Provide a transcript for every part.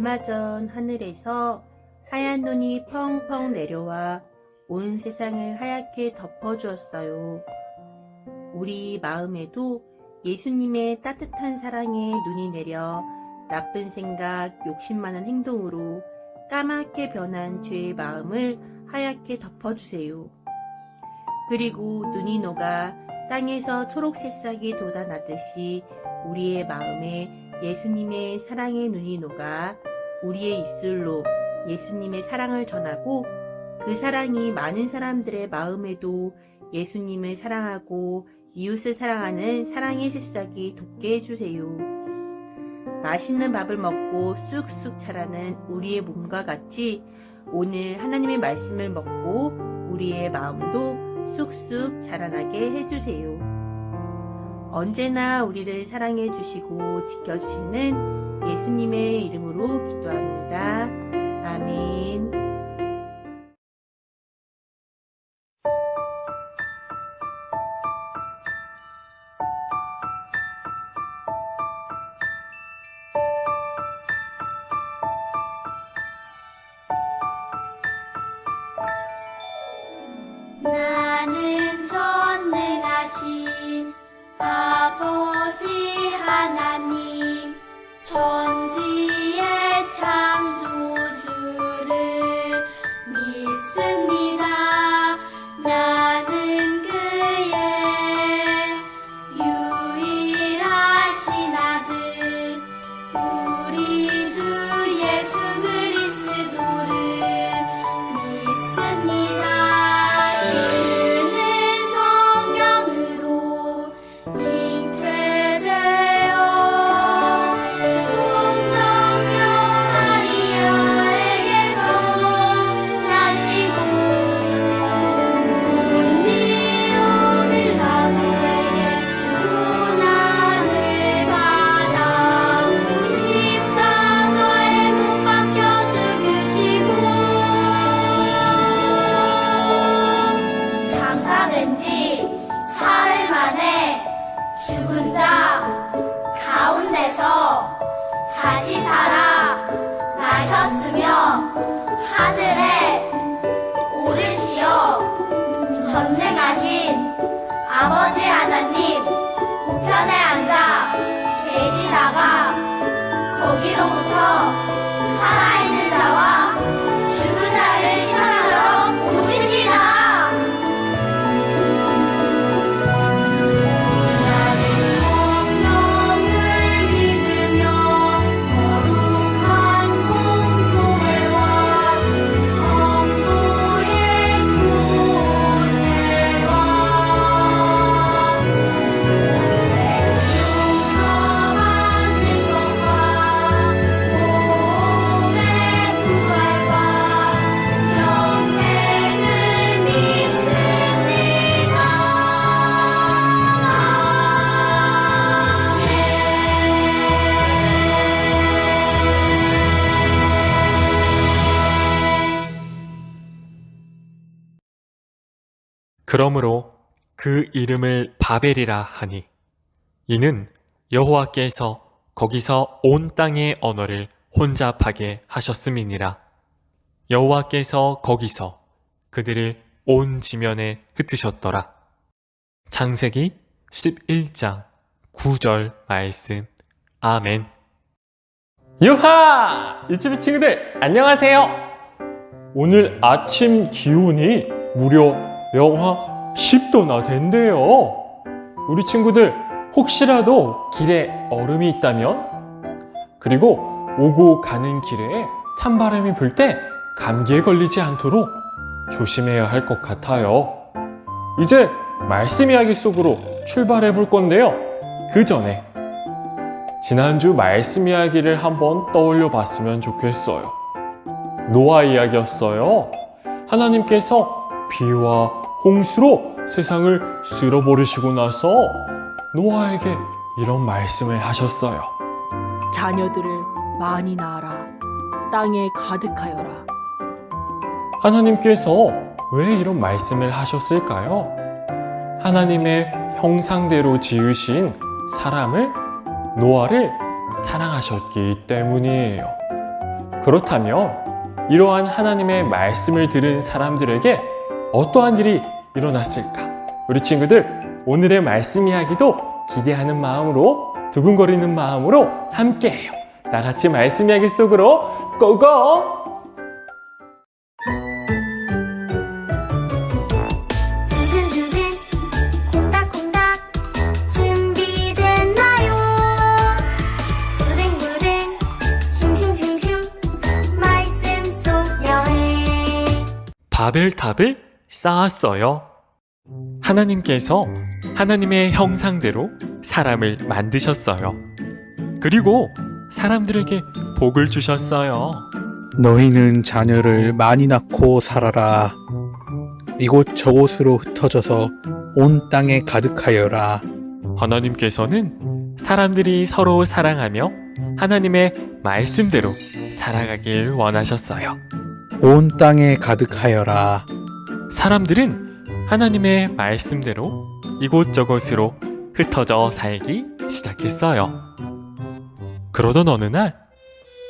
얼마 전 하늘에서 하얀 눈이 펑펑 내려와 온 세상을 하얗게 덮어주었어요. 우리 마음에도 예수님의 따뜻한 사랑에 눈이 내려 나쁜 생각, 욕심 많은 행동으로 까맣게 변한 죄의 마음을 하얗게 덮어주세요. 그리고 눈이 녹아 땅에서 초록 새싹이 돋아나듯이 우리의 마음에 예수님의 사랑의 눈이 녹아 우리의 입술로 예수님의 사랑을 전하고 그 사랑이 많은 사람들의 마음에도 예수님을 사랑하고 이웃을 사랑하는 사랑의 새싹이 돋게 해주세요. 맛있는 밥을 먹고 쑥쑥 자라는 우리의 몸과 같이 오늘 하나님의 말씀을 먹고 우리의 마음도 쑥쑥 자라나게 해주세요. 언제나 우리를 사랑해 주시고 지켜주시는 예수님의 이름으로 기도합니다. 아멘. 나는 전능하신 아버지 하나님 천지의 창조주를 믿습니다. 나는 그의 유일하신 아들 우리 주 예수 그리스도를 믿습니다. 죽은 자 가운데서 다시 살아 나셨으며 하늘에 오르시어 전능하신 아버지 하나님 우편에 앉아 계시다가 거기로부터 살아있는 자와 죽은 자를 심판하러 오십니다. 그러므로 그 이름을 바벨이라 하니 이는 여호와께서 거기서 온 땅의 언어를 혼잡하게 하셨음이니라. 여호와께서 거기서 그들을 온 지면에 흩으셨더라. 창세기 11장 9절 말씀. 아멘. 유하! 유치부 친구들 안녕하세요. 오늘 아침 기온이 무려 영하 10도나 된대요. 우리 친구들 혹시라도 길에 얼음이 있다면, 그리고 오고 가는 길에 찬바람이 불 때 감기에 걸리지 않도록 조심해야 할 것 같아요. 이제 말씀 이야기 속으로 출발해 볼 건데요. 그 전에 지난주 말씀 이야기를 한번 떠올려 봤으면 좋겠어요. 노아 이야기였어요. 하나님께서 비와 홍수로 세상을 쓸어버리시고 나서 노아에게 이런 말씀을 하셨어요. 자녀들을 많이 낳아라. 땅에 가득하여라. 하나님께서 왜 이런 말씀을 하셨을까요? 하나님의 형상대로 지으신 사람을, 노아를 사랑하셨기 때문이에요. 그렇다면 이러한 하나님의 말씀을 들은 사람들에게 어떠한 일이 일어났을까? 우리 친구들, 오늘의 말씀 이야기도 기대하는 마음으로, 두근거리는 마음으로 함께해요. 다 같이 말씀 이야기 속으로 고고! 두근두근 콩닥콩닥 준비됐나요? 부릉부릉 싱싱싱싱 말씀 속 여행. 바벨탑을 쌓았어요. 하나님께서 하나님의 형상대로 사람을 만드셨어요. 그리고 사람들에게 복을 주셨어요. 너희는 자녀를 많이 낳고 살아라. 이곳저곳으로 흩어져서 온 땅에 가득하여라. 하나님께서는 사람들이 서로 사랑하며 하나님의 말씀대로 살아가길 원하셨어요. 온 땅에 가득하여라. 사람들은 하나님의 말씀대로 이곳저곳으로 흩어져 살기 시작했어요. 그러던 어느 날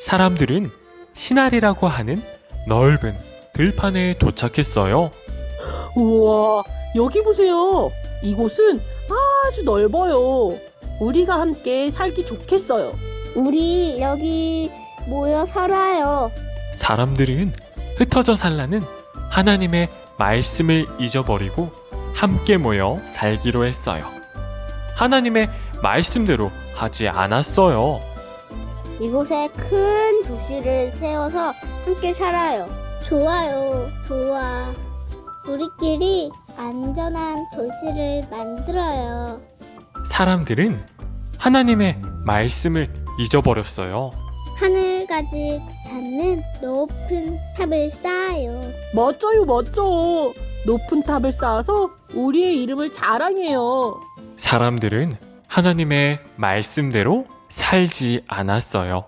사람들은 시날이라고 하는 넓은 들판에 도착했어요. 우와, 여기 보세요. 이곳은 아주 넓어요. 우리가 함께 살기 좋겠어요. 우리 여기 모여 살아요. 사람들은 흩어져 살라는 하나님의 말씀을 잊어버리고 함께 모여 살기로 했어요. 하나님의 말씀대로 하지 않았어요. 이곳에 큰 도시를 세워서 함께 살아요. 좋아요, 좋아. 우리끼리 안전한 도시를 만들어요. 사람들은 하나님의 말씀을 잊어버렸어요. 하늘까지 닿는 높은 탑을 쌓아요. 멋져요, 멋져. 높은 탑을 쌓아서 우리의 이름을 자랑해요. 사람들은 하나님의 말씀대로 살지 않았어요.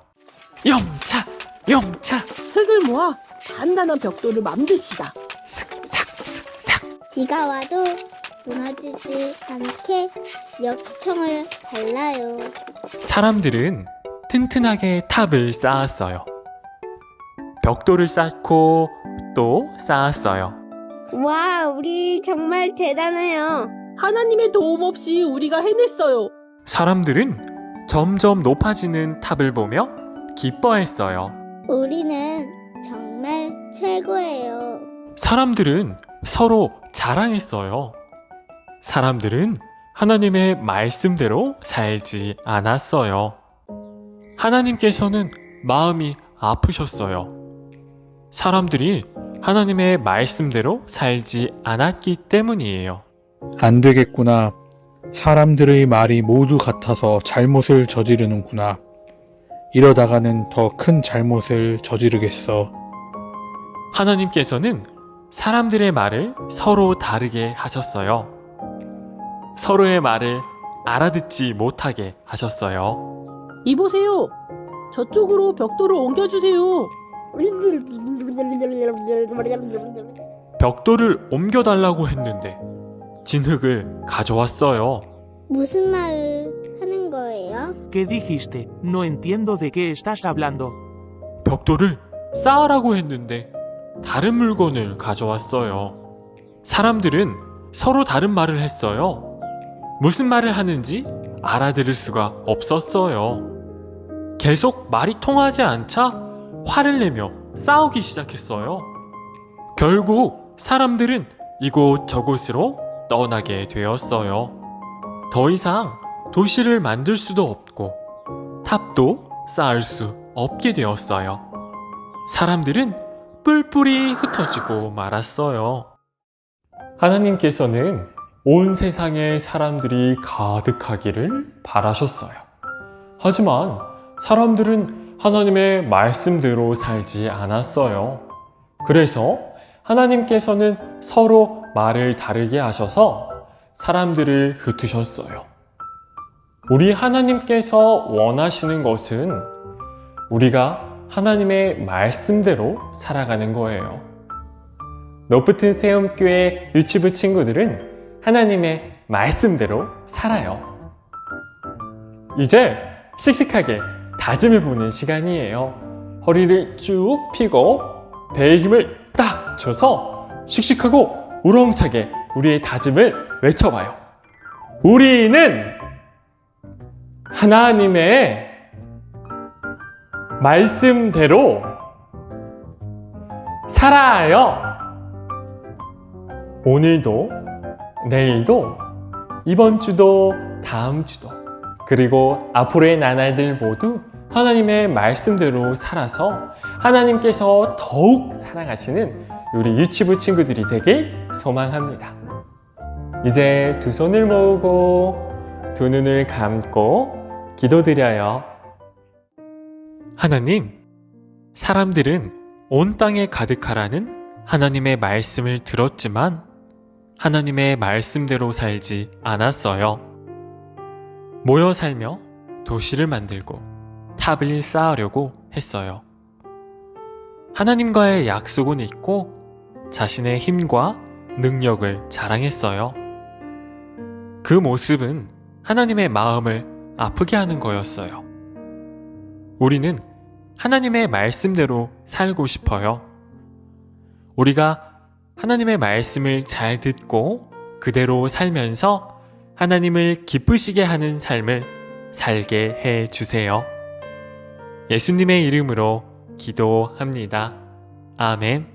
영차! 영차! 흙을 모아 단단한 벽돌을 만듭시다. 슥삭슥삭! 비가 와도 무너지지 않게 역청을 발라요. 사람들은 튼튼하게 탑을 쌓았어요. 벽돌을 쌓고 또 쌓았어요. 와, 우리 정말 대단해요. 하나님의 도움 없이 우리가 해냈어요. 사람들은 점점 높아지는 탑을 보며 기뻐했어요. 우리는 정말 최고예요. 사람들은 서로 자랑했어요. 사람들은 하나님의 말씀대로 살지 않았어요. 하나님께서는 마음이 아프셨어요. 사람들이 하나님의 말씀대로 살지 않았기 때문이에요. 안 되겠구나. 사람들의 말이 모두 같아서 잘못을 저지르는구나. 이러다가는 더 큰 잘못을 저지르겠어. 하나님께서는 사람들의 말을 서로 다르게 하셨어요. 서로의 말을 알아듣지 못하게 하셨어요. 이보세요. 저쪽으로 벽돌을 옮겨주세요. 벽돌을 옮겨달라고 했는데 진흙을 가져왔어요. 무슨 말을 하는 거예요? ¿Qué dijiste? No entiendo de qué estás hablando. 벽돌을 쌓으라고 했는데 다른 물건을 가져왔어요. 사람들은 서로 다른 말을 했어요. 무슨 말을 하는지 알아들을 수가 없었어요. 계속 말이 통하지 않자 화를 내며 싸우기 시작했어요. 결국 사람들은 이곳저곳으로 떠나게 되었어요. 더 이상 도시를 만들 수도 없고 탑도 쌓을 수 없게 되었어요. 사람들은 뿔뿔이 흩어지고 말았어요. 하나님께서는 온 세상에 사람들이 가득하기를 바라셨어요. 하지만 사람들은 하나님의 말씀대로 살지 않았어요. 그래서 하나님께서는 서로 말을 다르게 하셔서 사람들을 흩으셨어요. 우리 하나님께서 원하시는 것은 우리가 하나님의 말씀대로 살아가는 거예요. 높은 세움교회 유치부 친구들은 하나님의 말씀대로 살아요. 이제 씩씩하게 다짐해보는 시간이에요. 허리를 쭉 펴고 배에 힘을 딱 줘서 씩씩하고 우렁차게 우리의 다짐을 외쳐봐요. 우리는 하나님의 말씀대로 살아요. 오늘도, 내일도, 이번 주도, 다음 주도, 그리고 앞으로의 나날들 모두 하나님의 말씀대로 살아서 하나님께서 더욱 사랑하시는 우리 유치부 친구들이 되길 소망합니다. 이제 두 손을 모으고 두 눈을 감고 기도드려요. 하나님, 사람들은 온 땅에 가득하라는 하나님의 말씀을 들었지만 하나님의 말씀대로 살지 않았어요. 모여 살며 도시를 만들고 탑을 쌓으려고 했어요. 하나님과의 약속은 있고 자신의 힘과 능력을 자랑했어요. 그 모습은 하나님의 마음을 아프게 하는 거였어요. 우리는 하나님의 말씀대로 살고 싶어요. 우리가 하나님의 말씀을 잘 듣고 그대로 살면서 하나님을 기쁘시게 하는 삶을 살게 해 주세요. 예수님의 이름으로 기도합니다. 아멘.